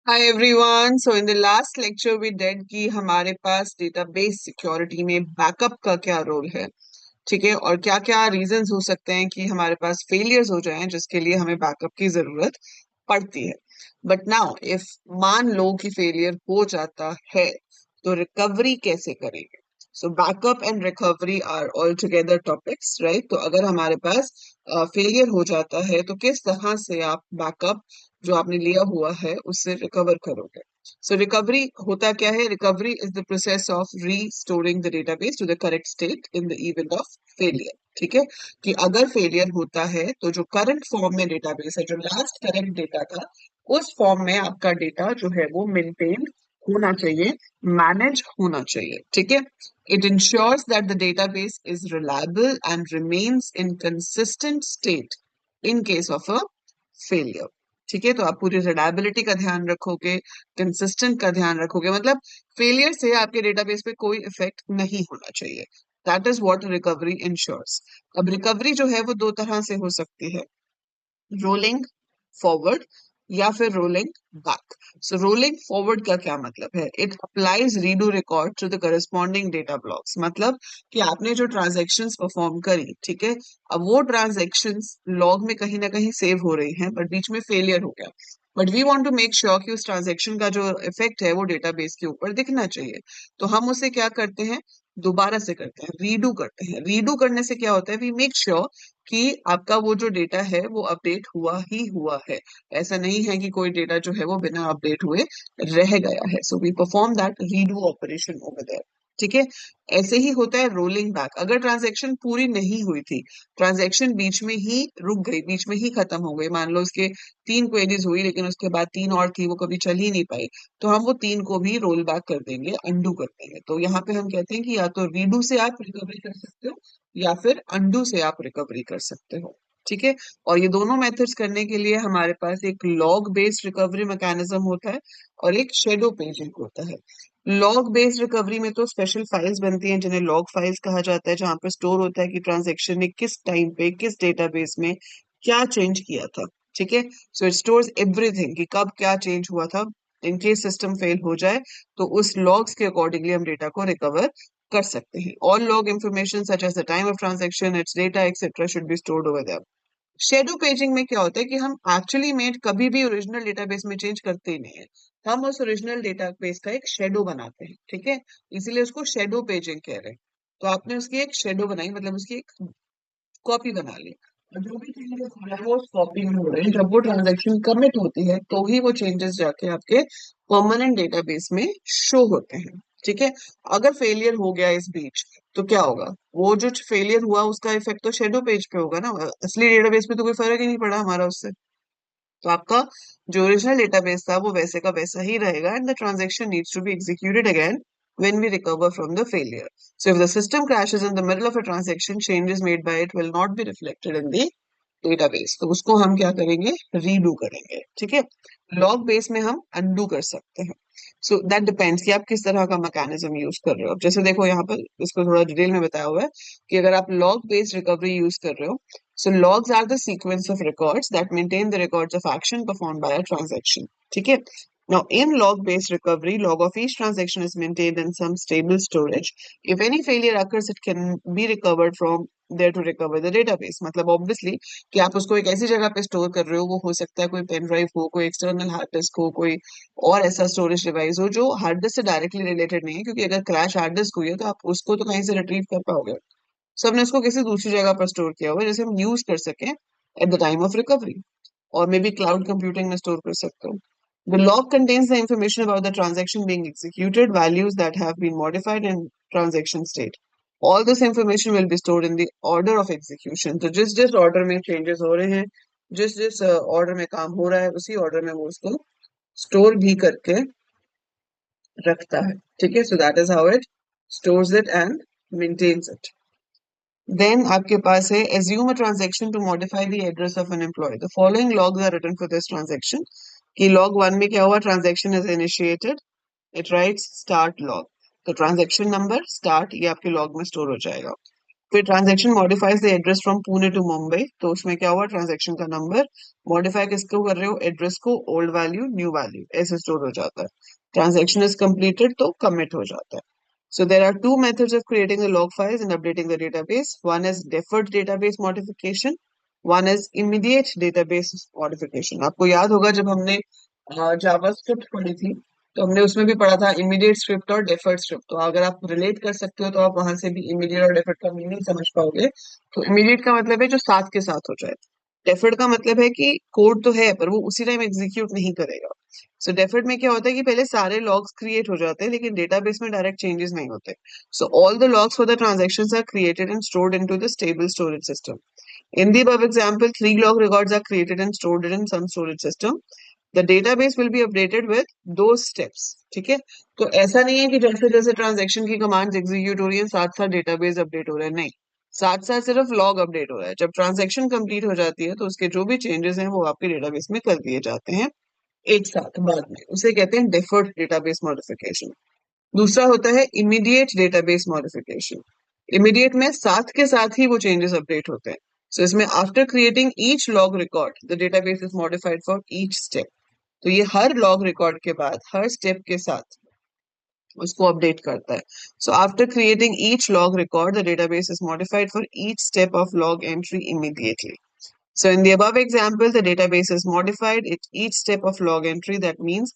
Hi everyone. So in the last lecture we did कि हमारे पास database security में backup का क्या रोल है, ठीक है, और क्या क्या रीजंस हो सकते हैं कि हमारे पास फेलियर्स हो जाएं जिसके लिए हमें बैकअप की जरूरत पड़ती है। बट नाउ इफ मान लो कि फेलियर हो जाता है तो रिकवरी कैसे करेंगे? So backup and recovery are all together topics, right? तो अगर हमारे पास फेलियर हो जाता है तो किस तरह से आप बैकअप जो आपने लिया हुआ है उससे रिकवर करोगे? सो रिकवरी होता क्या है? Recovery is the process of restoring the database to the correct state in the event of failure. ठीक है, कि अगर फेलियर होता है तो जो करंट फॉर्म में डेटाबेस है, जो लास्ट करेक्ट डेटा था, उस फॉर्म में आपका डेटा जो है वो मेंटेन होना चाहिए, मैनेज होना चाहिए। ठीक है, it ensures that the database is reliable and remains in consistent state in case of a failure. ठीक है, तो आप पूरी रिलायबिलिटी का ध्यान रखोगे, कंसिस्टेंट का ध्यान रखोगे, मतलब फेलियर से आपके डेटाबेस पे कोई इफेक्ट नहीं होना चाहिए। That is what recovery ensures. अब रिकवरी जो है वो दो तरह से हो सकती है, रोलिंग फॉरवर्ड या फिर rolling back. So rolling forward का क्या मतलब है? It applies redo record to the corresponding data blocks. मतलब कि आपने जो ट्रांजैक्शंस परफॉर्म करी, ठीक है, अब वो ट्रांजैक्शंस लॉग में कहीं ना कहीं सेव हो रही हैं बट बीच में फेलियर हो गया, but we want to make sure कि उस ट्रांजैक्शन का जो इफेक्ट है वो डेटाबेस के ऊपर दिखना चाहिए। तो हम उसे क्या करते हैं? दोबारा से करते हैं, रीडू करते हैं। रीडू करने से क्या होता है? वी मेक श्योर कि आपका वो जो डेटा है वो अपडेट हुआ ही हुआ है। ऐसा नहीं है कि कोई डेटा जो है वो बिना अपडेट हुए रह गया है। So we perform that redo operation over there. ठीक है, ऐसे ही होता है रोलिंग बैक। अगर ट्रांजैक्शन पूरी नहीं हुई थी, ट्रांजैक्शन बीच में ही रुक गई, बीच में ही खत्म हो गई, मान लो इसके 3 क्वेरीज हुई लेकिन उसके बाद 3 और थी, वो कभी चल ही नहीं पाई, तो हम वो 3 को भी रोल बैक कर देंगे, अंडू कर देंगे। तो यहाँ पे हम कहते हैं कि या तो रीडू से आप रिकवरी कर सकते हो या फिर अंडू से आप रिकवरी कर सकते हो। ठीक है, और ये दोनों मेथड्स करने के लिए हमारे पास एक लॉग बेस्ड रिकवरी मैकेनिज्म होता है और एक शेडो पेजिंग होता है। लॉग बेस्ड रिकवरी में तो स्पेशल फाइल्स बनती हैं जिन्हें लॉग फाइल्स कहा जाता है, जहां पर स्टोर होता है कि ट्रांजैक्शन ने किस टाइम पे किस डेटाबेस में क्या चेंज किया था। ठीक है, सो इट स्टोर्स एवरीथिंग कि कब क्या चेंज हुआ था। इन केस सिस्टम फेल हो जाए तो उस लॉग्स के अकॉर्डिंगली हम डेटा को रिकवर कर सकते हैं। All log information such as the time of transaction, its data, etc. should be stored over there. Shadow paging में क्या होता है कि हम एक्चुअली में कभी भी ओरिजिनल डेटाबेस में चेंज करते ही नहीं है, हम उस ओरिजिनल डेटाबेस का एक शेडो बनाते हैं। ठीक है, इसीलिए उसको शेडो पेजिंग कह रहे हैं। तो आपने उसकी एक शेडो बनाई, मतलब उसकी एक कॉपी बना ली, और जो भी चेंजेस हो रहे हैं वो उस कॉपी में हो रहे हैं। जब वो ट्रांजैक्शन कमिट होती है तो ही वो चेंजेस जाके आपके परमानेंट डेटाबेस में शो होते हैं। ठीक है, अगर फेलियर हो गया इस बीच तो क्या होगा? वो जो फेलियर हुआ उसका इफेक्ट तो शेडो पेज पे होगा ना, असली डेटाबेस में तो कोई फर्क ही नहीं पड़ा हमारा उससे। तो आपका जो ओरिजिनल डेटाबेस था वो वैसे का वैसा ही रहेगा, and the transaction needs to be executed again when we recover from the failure. So if the system crashes in the middle of a transaction, changes made by it will not be reflected in the database. तो उसको हम क्या करेंगे? Redo करेंगे। ठीक है, log base में हम अनडू कर सकते हैं। सो दैट डिपेंड्स कि आप किस तरह का मैकेनिज्म यूज कर रहे हो। अब जैसे देखो यहाँ पर इसको थोड़ा डिटेल में बताया हुआ है कि अगर आप लॉग बेस्ड रिकवरी यूज कर रहे हो, so logs are the sequence of records that maintain the records of action performed by a transaction. ठीक है, now in log based recovery, log of each transaction is maintained in some stable storage. If any failure occurs, it can be recovered from there to recover the database. मतलब obviously कि आप उसको एक ऐसी जगह पे स्टोर कर रहे हो, वो हो सकता है कोई पेन ड्राइव हो, कोई एक्सटर्नल हार्ड डिस्क हो, कोई और ऐसा स्टोरेज डिवाइस हो जो हार्ड डिस्क से डायरेक्टली रिलेटेड नहीं है, क्योंकि अगर क्रैश हार्ड डिस्क हुई है तो आप उसको तो कहीं से रिट्रीव कर पाओगे। सो हमने उसको किसी दूसरी जगह पर स्टोर किया हुआ है जैसे हम यूज कर सकें at the time of recovery, और मे बी क्लाउड कंप्यूटिंग में स्टोर कर सकते हो। The log contains the information about the transaction being executed, values that have been modified in transaction state. All this information will be stored in the order of execution. तो जिस जिस order में changes हो रहे हैं, जिस जिस order में काम हो रहा है, उसी ऑर्डर में वो उसको स्टोर भी करके रखता है। ठीक है, so that is how it stores it and maintains it. Then आपके पास है assume a transaction to modify the address of an employee. The following logs are written for this transaction. कि log 1 में क्या हुआ? Transaction is initiated. It writes start log. तो transaction number start ये आपके log में स्टोर हो जाएगा। फिर transaction modifies the address from Pune to Mumbai, तो उसमें क्या हुआ, ट्रांजेक्शन का नंबर मॉडिफाई किसको कर रहे हो, एड्रेस को, ओल्ड वैल्यू न्यू वैल्यू ऐसे स्टोर हो जाता है। ट्रांजेक्शन इज कंप्लीटेड तो कमिट हो जाता है। So there are two methods of creating the log files and updating the database. One is deferred database modification. One is immediate database modification. आपको याद होगा जब हमने जावास्क्रिप्ट पढ़ी थी तो हमने उसमें भी पढ़ा था इमीडिएट स्क्रिप्ट और डेफर्ड स्क्रिप्ट। तो अगर आप रिलेट कर सकते हो तो आप वहां से भी इमीडिएट और डेफर्ड का मीनिंग समझ पाओगे। तो इमीडिएट का मतलब है जो साथ के साथ हो जाए। डेफर्ड का मतलब है कि कोड तो है पर वो उसी टाइम एग्जीक्यूट नहीं करेगा। सो डेफर्ड में क्या होता है कि पहले सारे लॉग्स क्रिएट हो जाते हैं लेकिन डेटाबेस में डायरेक्ट चेंजेस नहीं होते। So all the logs for the transactions are created and stored into the stable storage system. In the above example, 3 log records are created and stored in some storage system. The database will be updated with those steps. ठीक है, तो ऐसा नहीं है कि जैसे जैसे transaction की कमांड्स एग्जीक्यूट हो रही है साथ साथ डेटाबेस अपडेट हो रहा है, नहीं, साथ साथ सिर्फ लॉग अपडेट हो रहा है। जब ट्रांजेक्शन कंप्लीट हो जाती है तो उसके जो भी चेंजेस हैं वो आपके डेटाबेस में कर दिए जाते हैं एक साथ बाद में, उसे कहते हैं डेफर्ड डेटाबेस मॉडिफिकेशन। दूसरा होता है इमीडिएट डेटाबेस मॉडिफिकेशन। इमीडिएट में साथ के साथ ही वो चेंजेस अपडेट होते हैं। सो इसमें after creating each log record the database is modified for each step. तो ये हर लॉग रिकॉर्ड के बाद हर स्टेप के साथ उसको अपडेट करता है। So after creating each log record the database is modified for each step of log entry immediately. So in the above example, the database is modified at each step of log entry. That means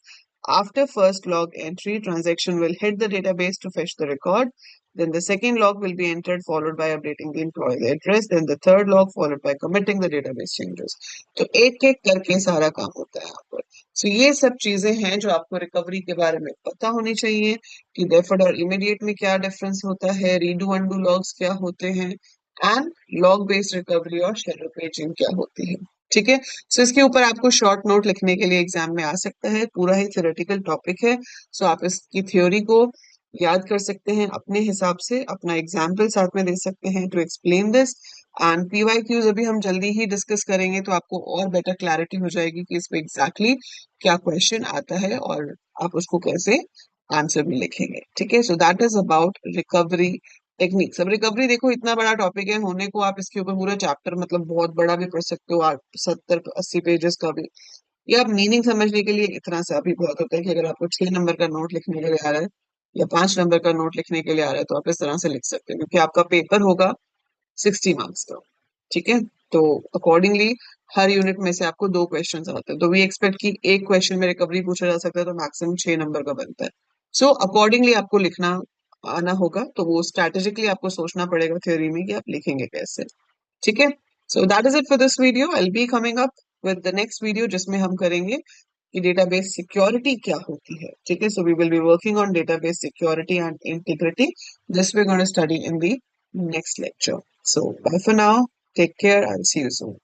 after first log entry, transaction will hit the database to fetch the record. Then the second log will be entered, followed by updating the employee address. Then the third log, followed by committing the database changes. तो एक एक करके सारा काम होता है यहाँ पर। So ये सब चीजें हैं जो आपको रिकवरी के बारे में पता होनी चाहिए कि डेफर्ड और इमीडिएट में क्या डिफरेंस होता है, रीडू अनडू लॉग्स क्या होते हैं, एंड लॉग बेस्ड रिकवरी और शैडो पेजिंग क्या होती है। ठीक है, सो इसके ऊपर आपको शॉर्ट नोट लिखने के लिए एग्जाम में आ सकता है, पूरा ही थ्योरेटिकल टॉपिक है। सो आप इसकी थ्योरी को याद कर सकते हैं अपने हिसाब से, अपना एग्जाम्पल साथ में दे सकते हैं to explain this. And PYQs अभी हम जल्दी ही डिस्कस करेंगे तो आपको और बेटर क्लैरिटी हो जाएगी कि इस पे एग्जैक्टली क्या क्वेश्चन आता है और आप उसको कैसे आंसर भी लिखेंगे। ठीक है, so that is about recovery techniques. अब रिकवरी देखो इतना बड़ा टॉपिक है, होने को आप इसके ऊपर पूरा चैप्टर मतलब बहुत बड़ा भी पढ़ सकते हो, 70-80 पेजेस का भी। या आप मीनिंग समझने के लिए इतना सा भी बहुत होता है कि अगर आपको 6 नंबर का नोट लिखने के लिए आ रहा है या 5 नंबर का नोट लिखने के लिए आ रहा है तो आप इस तरह से लिख सकते हैं क्योंकि आपका पेपर होगा 60 मार्क्स का। ठीक है, तो अकॉर्डिंगली हर यूनिट में से आपको 2 क्वेश्चन आते हैं, तो वी एक्सपेक्ट कि एक क्वेश्चन में रिकवरी पूछा जा सकता है तो मैक्सिमम 6 नंबर का बनता है। सो अकॉर्डिंगली आपको लिखना आना होगा, तो वो स्ट्रैटेजिकली आपको सोचना पड़ेगा थ्योरी में कि आप लिखेंगे कैसे। ठीक है, so that is it for this video. I will be coming up with the next video जिसमें हम करेंगे कि डेटाबेस सिक्योरिटी क्या होती है। ठीक है, so we will be working on database security and integrity. This we gonna study in the next lecture. So bye for now. Take care and see you soon.